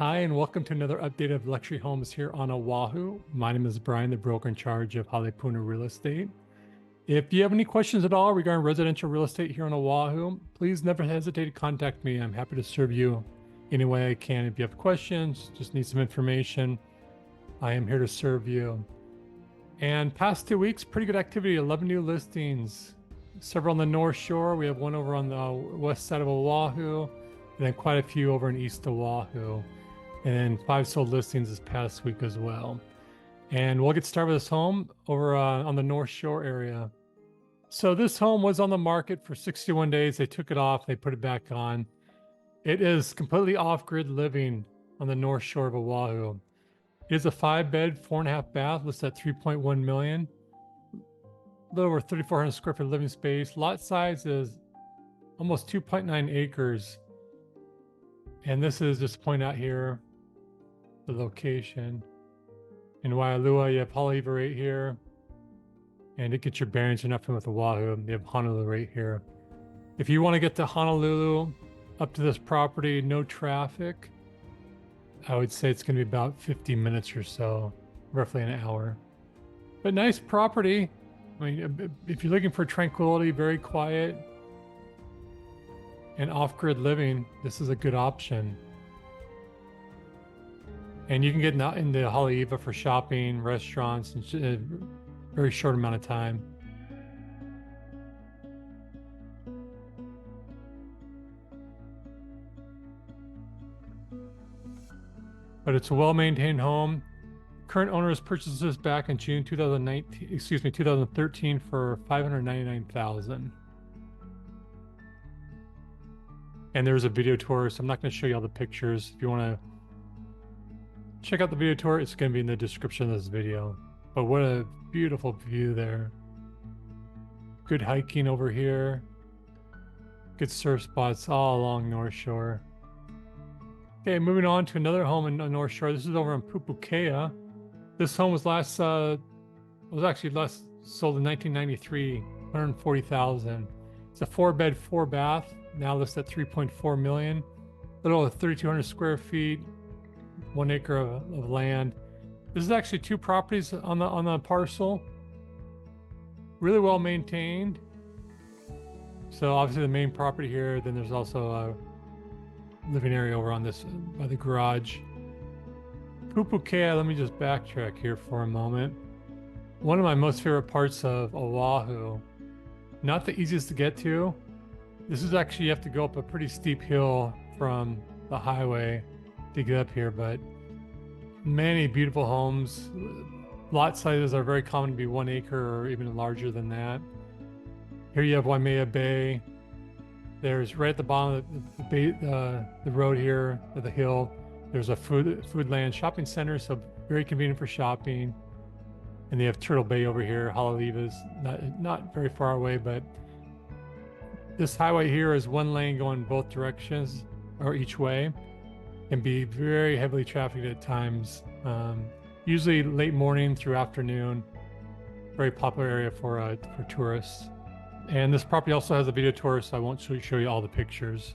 Hi, and welcome to another update of luxury homes here on Oahu. My name is Bryan, the broker in charge of Haleiwa Real Estate. If you have any questions at all regarding residential real estate here on Oahu, please never hesitate to contact me. I'm happy to serve you any way I can. If you have questions, just need some information, I am here to serve you. And past 2 weeks, pretty good activity, 11 new listings, several on the North Shore. We have one over on the west side of Oahu, and then quite a few over in East Oahu. And 5 sold listings this past week as well. And we'll get started with this home over on the North Shore area. So this home was on the market for 61 days. They took it off, they put it back on. It is completely off-grid living on the North Shore of Oahu. It is a 5-bed, 4.5 bath, listed at $3.1 million. A little over 3,400 square foot living space. Lot size is almost 2.9 acres. And this is just point out here, the location. In Waialua, you have Haleiwa right here. And to get your bearings, you're not familiar with Oahu, you have Honolulu right here. If you want to get to Honolulu, up to this property, no traffic, I would say it's going to be about 50 minutes or so, roughly an hour. But nice property. I mean, if you're looking for tranquility, very quiet, and off-grid living, this is a good option. And you can get into Haleiwa for shopping, restaurants, in a very short amount of time. But it's a well-maintained home. Current owners purchased this back in June 2013 for $599,000. And there's a video tour, so I'm not going to show you all the pictures. If you want to check out the video tour, it's going to be in the description of this video. But what a beautiful view there. Good hiking over here. Good surf spots all along North Shore. Okay, moving on to another home in North Shore. This is over in Pupukea. This home was actually last sold in 1993, $140,000. It's a 4-bed, 4-bath, now listed at $3.4 million. A little over 3,200 square feet, 1 acre of land. This is actually 2 properties on the parcel. Really well maintained. So obviously the main property here, then there's also a living area over on this by the garage. Pupukea, let me just backtrack here for a moment. One of my most favorite parts of Oahu, not the easiest to get to. This is actually, you have to go up a pretty steep hill from the highway to get up here, but many beautiful homes. Lot sizes are very common to be 1 acre or even larger than that. Here you have Waimea Bay. There's right at the bottom of the road here, or the hill, there's a Foodland shopping center, so very convenient for shopping. And they have Turtle Bay over here. Haleiwa's not very far away, but this highway here is 1 lane going both directions or each way. Can be very heavily trafficked at times. Usually late morning through afternoon. Very popular area for tourists. And this property also has a video tour, so I won't show you all the pictures.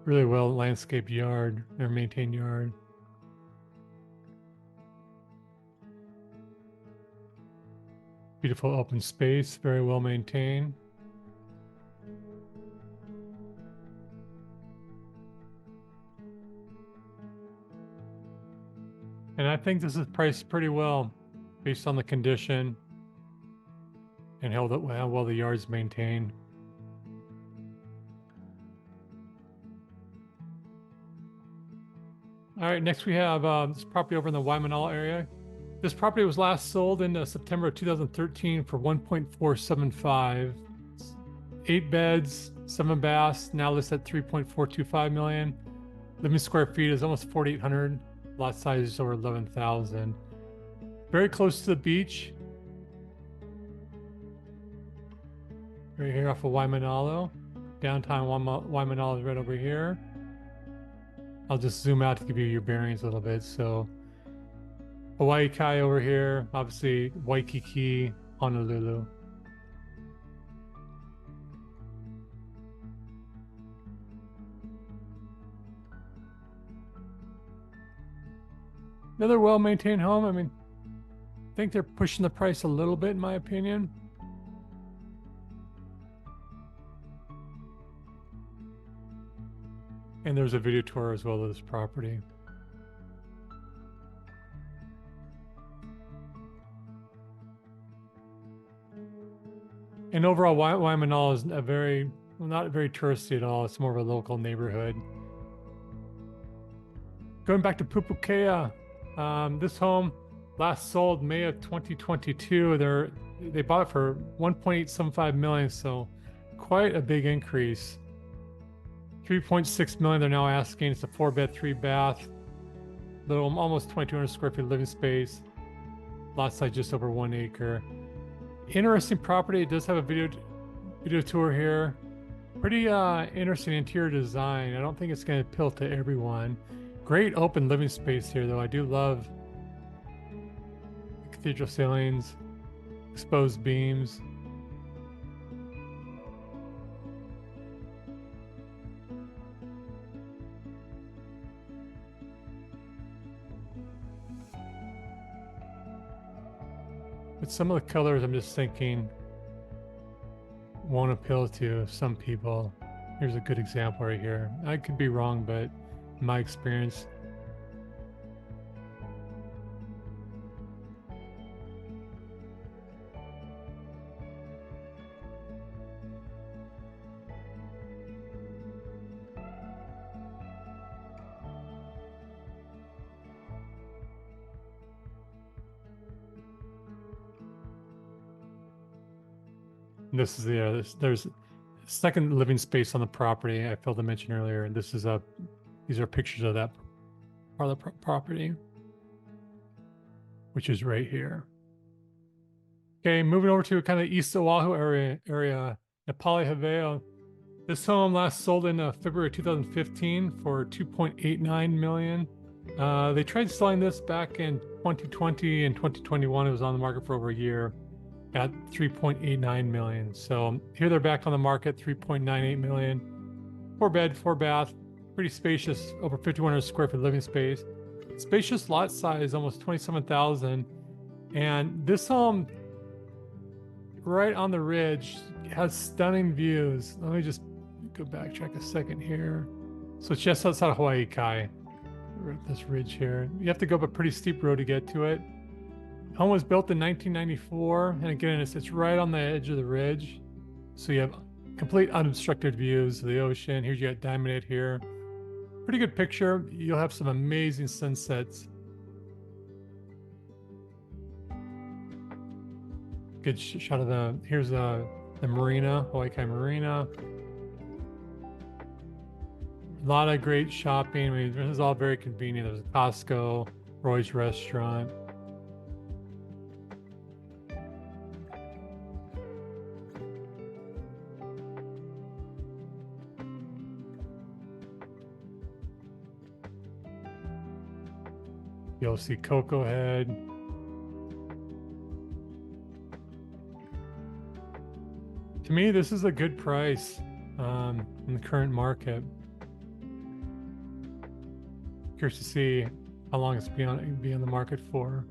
Really well landscaped yard, or maintained yard. Beautiful open space, very well maintained. And I think this is priced pretty well based on the condition and how well the yard's maintained. All right, next we have this property over in the Waimanalo area. This property was last sold in September of 2013 for $1.475. 8 beds, 7 baths, now listed at $3.425 million. Living square feet is almost 4,800. Lot size is over 11,000. Very close to the beach. Right here off of Waimanalo. Downtown Waimanalo is right over here. I'll just zoom out to give you your bearings a little bit. So Hawaii Kai over here, obviously Waikiki, Honolulu. Another well-maintained home. I mean, I think they're pushing the price a little bit, in my opinion. And there's a video tour as well of this property. And overall, Waimanalo is not very touristy at all. It's more of a local neighborhood. Going back to Pupukea, this home last sold May of 2022. They bought it for $1.875 million, so quite a big increase. $3.6 million they're now asking. It's a 4-bed, 3-bath, little almost 2,200 square feet living space. Lot size just over 1 acre. Interesting property. It does have a video tour here. Pretty interesting interior design. I don't think it's going to appeal to everyone. Great open living space here, though. I do love cathedral ceilings, exposed beams. But some of the colors, I'm just thinking, won't appeal to some people. Here's a good example right here. I could be wrong, but in my experience, this is there's second living space on the property I failed to mention earlier, and these are pictures of that part of the property, which is right here. Okay, moving over to kind of East Oahu area, Napali Haveo. This home last sold in February 2015 for $2.89 million. They tried selling this back in 2020 and 2021. It was on the market for over a year at $3.89 million. So here they're back on the market, $3.98 million. 4-bed, 4-bath, pretty spacious, over 5,100 square feet living space. Spacious lot size, almost 27,000. And this home, right on the ridge, has stunning views. Let me just go backtrack a second here. So it's just outside of Hawai'i, this ridge here. You have to go up a pretty steep road to get to it. Home was built in 1994, and again, it's right on the edge of the ridge. So you have complete unobstructed views of the ocean. Here you got Diamond Head here. Pretty good picture. You'll have some amazing sunsets. Good shot of here's the marina, Hawai'i Marina. A lot of great shopping. I mean, this is all very convenient. There's a Costco, Roy's Restaurant. You'll see Coco Head. To me, this is a good price in the current market. Curious to see how long it's be on the market for.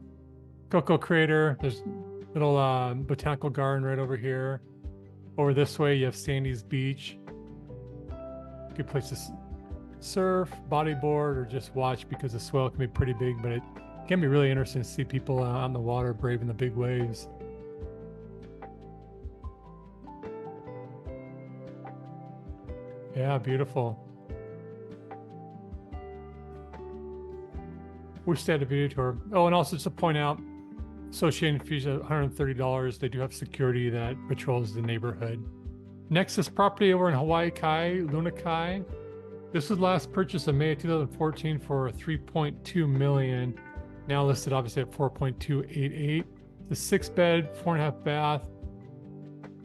Coco Crater. There's a little botanical garden right over here. Over this way, you have Sandy's Beach. Good place to surf, bodyboard, or just watch because the swell can be pretty big, but it can be really interesting to see people on the water braving the big waves. Yeah, beautiful. Wish they had a video tour. Oh, and also just to point out, association fees are $130. They do have security that patrols the neighborhood. Next is property over in Hawaii, Lunakai. This was last purchased in May of 2014 for $3.2 million. Now listed obviously at $4.288. The 6-bed, 4.5-bath,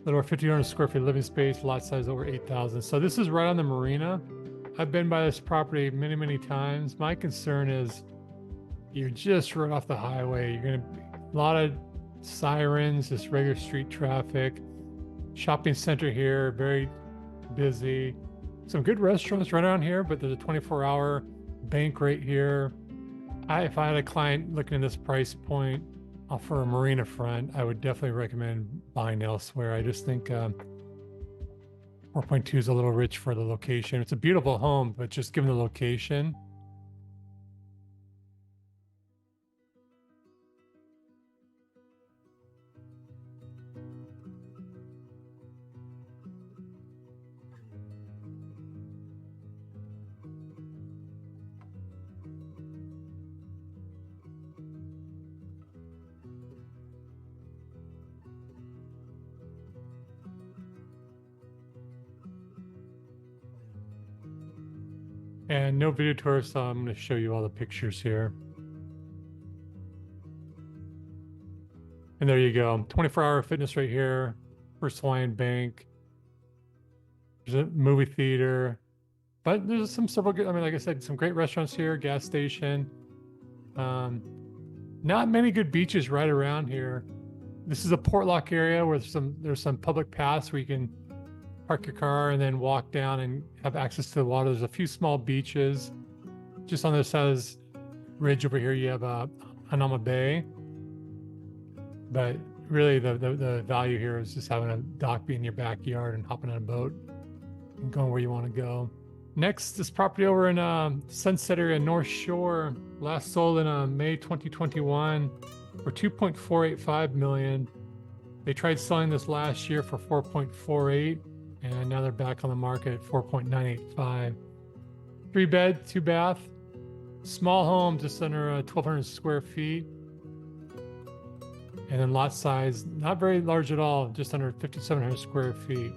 little over 1,500 square feet living space, lot size over 8,000. So this is right on the marina. I've been by this property many, many times. My concern is you're just right off the highway. You're going to a lot of sirens, just regular street traffic. Shopping center here, very busy. Some good restaurants right around here, but there's a 24-hour bank right here. If I had a client looking at this price point for a marina front, I would definitely recommend buying elsewhere. I just think 4.2 is a little rich for the location. It's a beautiful home, but just given the location. And no video tour, so I'm going to show you all the pictures here. And there you go. 24-hour fitness right here. First Hawaiian Bank. There's a movie theater. But there's several good, I mean, like I said, some great restaurants here, gas station. Not many good beaches right around here. This is a Portlock area where there's some public paths where you can park your car and then walk down and have access to the water. There's a few small beaches. Just on the side of this ridge over here, you have Hanama Bay. But really the value here is just having a dock be in your backyard and hopping on a boat and going where you want to go. Next, this property over in Sunset area, North Shore, last sold in May 2021 for $2.485 million. They tried selling this last year for $4.48, and now they're back on the market at $4.985. 3 bed, 2 bath, small home, just under 1,200 square feet. And then lot size, not very large at all, just under 5,700 square feet.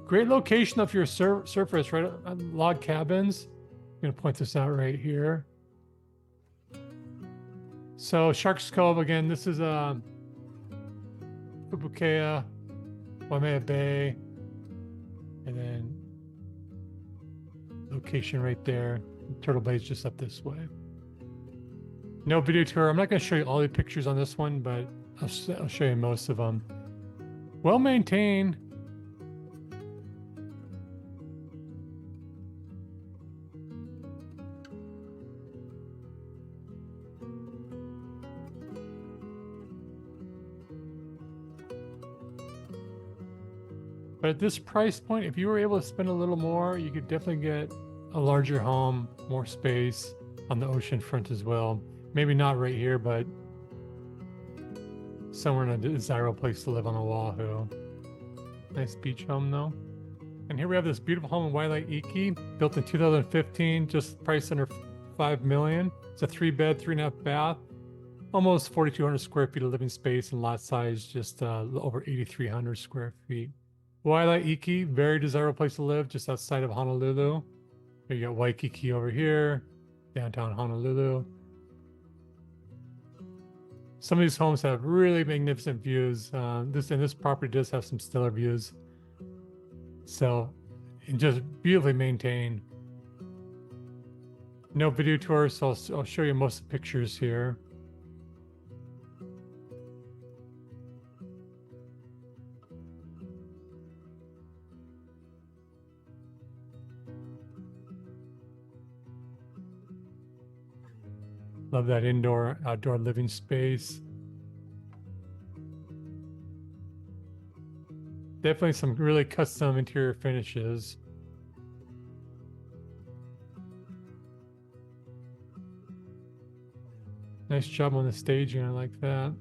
Great location of your surface, right? Log cabins. I'm going to point this out right here. So Sharks Cove, again, this is Pupukea, Waimea Bay, and then location right there. Turtle Bay's just up this way. No video tour. I'm not going to show you all the pictures on this one, but I'll show you most of them. Well maintained. But at this price point, if you were able to spend a little more, you could definitely get a larger home, more space on the ocean front as well. Maybe not right here, but somewhere in a desirable place to live on Oahu. Nice beach home though. And here we have this beautiful home in Waialua, built in 2015, just priced under $5 million. It's a 3 bed, 3.5 bath, almost 4,200 square feet of living space, and lot size just over 8,300 square feet. Waialua, very desirable place to live, just outside of Honolulu. You got Waikiki over here, downtown Honolulu. Some of these homes have really magnificent views. This property does have some stellar views. So, and just beautifully maintained. No video tour, so I'll show you most of the pictures here. Love that indoor, outdoor living space. Definitely some really custom interior finishes. Nice job on the staging, I like that.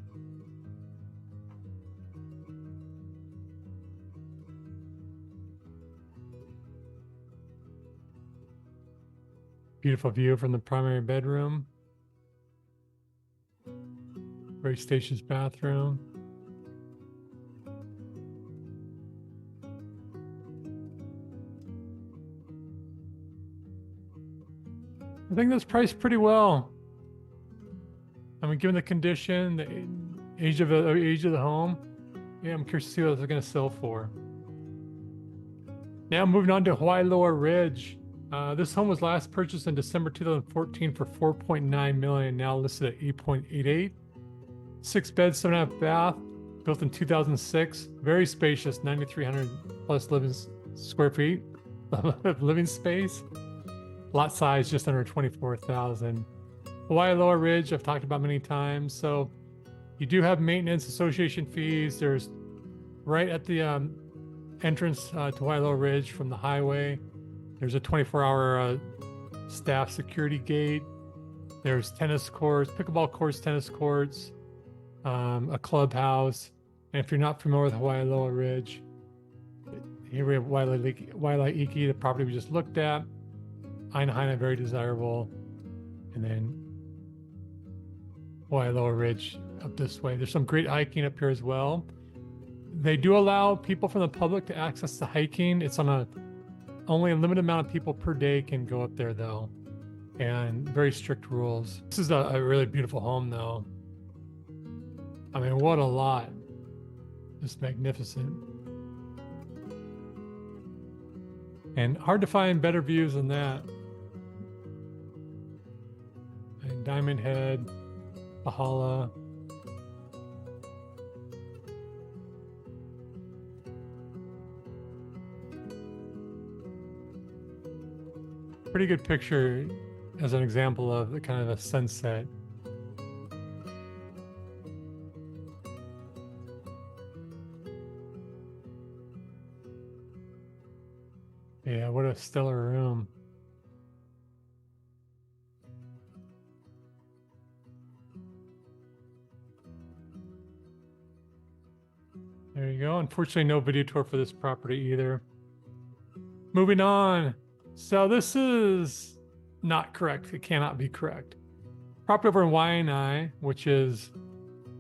Beautiful view from the primary bedroom. Very spacious bathroom. I think that's priced pretty well. I mean, given the condition, the age of the home, yeah, I'm curious to see what they're going to sell for. Now moving on to Hawaiiloa Ridge. This home was last purchased in December 2014 for $4.9 million, now listed at $8.88. 6 beds, 7.5 bath, built in 2006. Very spacious, 9,300 plus square feet of living space. Lot size just under 24,000. Waialua Ridge, I've talked about many times. So you do have maintenance association fees. There's right at the entrance to Waialua Ridge from the highway. There's a 24-hour staff security gate. There's tennis courts, pickleball courts, tennis courts, a clubhouse. And if you're not familiar with Waialua Ridge, here we have Waialaiki, the property we just looked at. Aina, very desirable. And then Waialua Ridge up this way. There's some great hiking up here as well. They do allow people from the public to access the hiking. It's on only a limited amount of people per day can go up there though, and very strict rules. This is a really beautiful home though. I mean, what a lot. Just magnificent. And hard to find better views than that. And Diamond Head, Pahala. Pretty good picture as an example of the kind of a sunset. Yeah, what a stellar room. There you go. Unfortunately, no video tour for this property either. Moving on. So this is not correct. It cannot be correct. Property over in Waimanalo, which is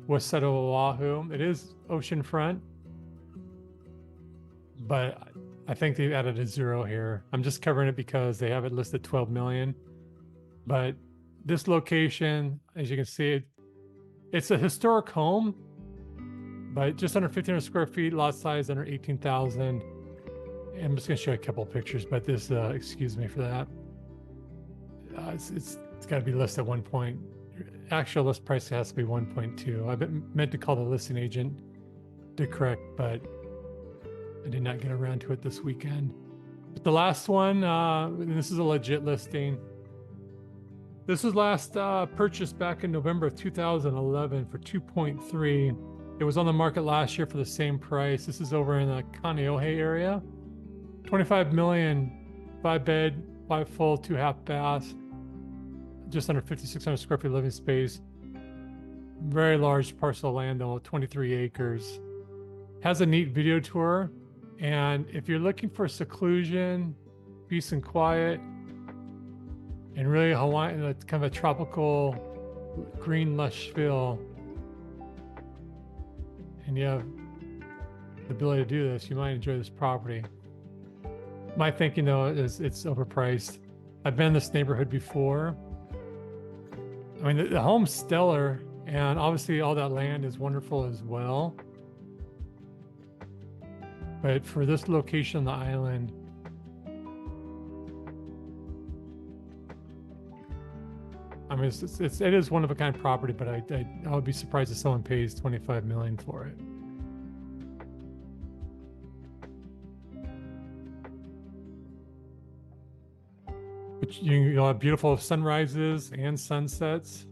west side of Oahu. It is oceanfront, but I think they've added a 0 here. I'm just covering it because they have it listed 12 million. But this location, as you can see, it's a historic home, but just under 1,500 square feet, lot size under 18,000. I'm just going to show you a couple of pictures, but this, excuse me for that. It's got to be listed at 1 point. Actual list price has to be 1.2. I've meant to call the listing agent to correct, but I did not get around to it this weekend. But the last one, this is a legit listing. This was last purchased back in November of 2011 for 2.3. It was on the market last year for the same price. This is over in the Kaneohe area. 25 million, 5 bed, 5 full, 2 half baths, just under 5,600 square feet living space. Very large parcel of land though, 23 acres. Has a neat video tour. And if you're looking for seclusion, peace and quiet, and really Hawaiian, kind of a tropical green lush feel, and you have the ability to do this, you might enjoy this property. My thinking though is it's overpriced. I've been in this neighborhood before. I mean, the home's stellar, and obviously all that land is wonderful as well. But for this location on the island, I mean, it is one of a kind property, but I would be surprised if someone pays 25 million for it. But you'll have beautiful sunrises and sunsets.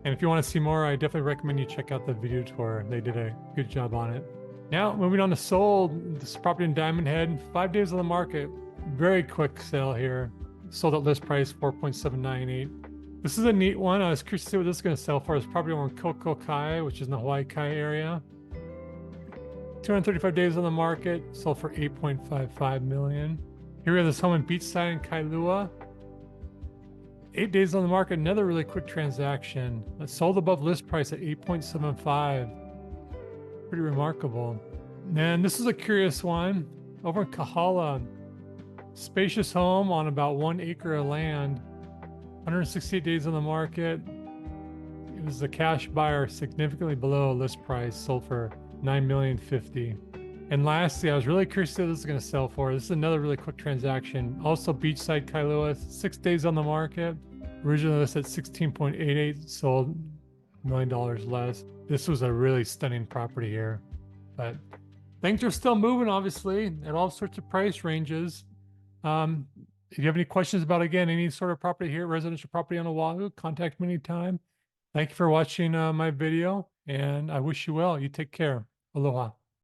And if you want to see more, I definitely recommend you check out the video tour. They did a good job on it. Now, moving on to sold. This property in Diamond Head, 5 days on the market. Very quick sale here. Sold at list price, 4.798. This is a neat one. I was curious to see what this is going to sell for. It's property over in Kaukonahua, which is in the Hawaii area. 235 days on the market, sold for 8.55 million. Here we have this home in Beachside in Kailua. 8 days on the market, another really quick transaction. That's sold above list price at 8.75. Pretty remarkable. And this is a curious one. Over in Kahala, spacious home on about 1 acre of land. 168 days on the market. It was a cash buyer, significantly below list price, sold for $9,050,000. And lastly, I was really curious what this is going to sell for. This is another really quick transaction. Also Beachside Kailua, 6 days on the market. Originally listed at 16.88, sold $1 million less. This was a really stunning property here, but things are still moving, obviously, at all sorts of price ranges. If you have any questions about, again, any sort of property here, residential property on Oahu, contact me anytime. Thank you for watching my video, and I wish you well. You take care. Aloha.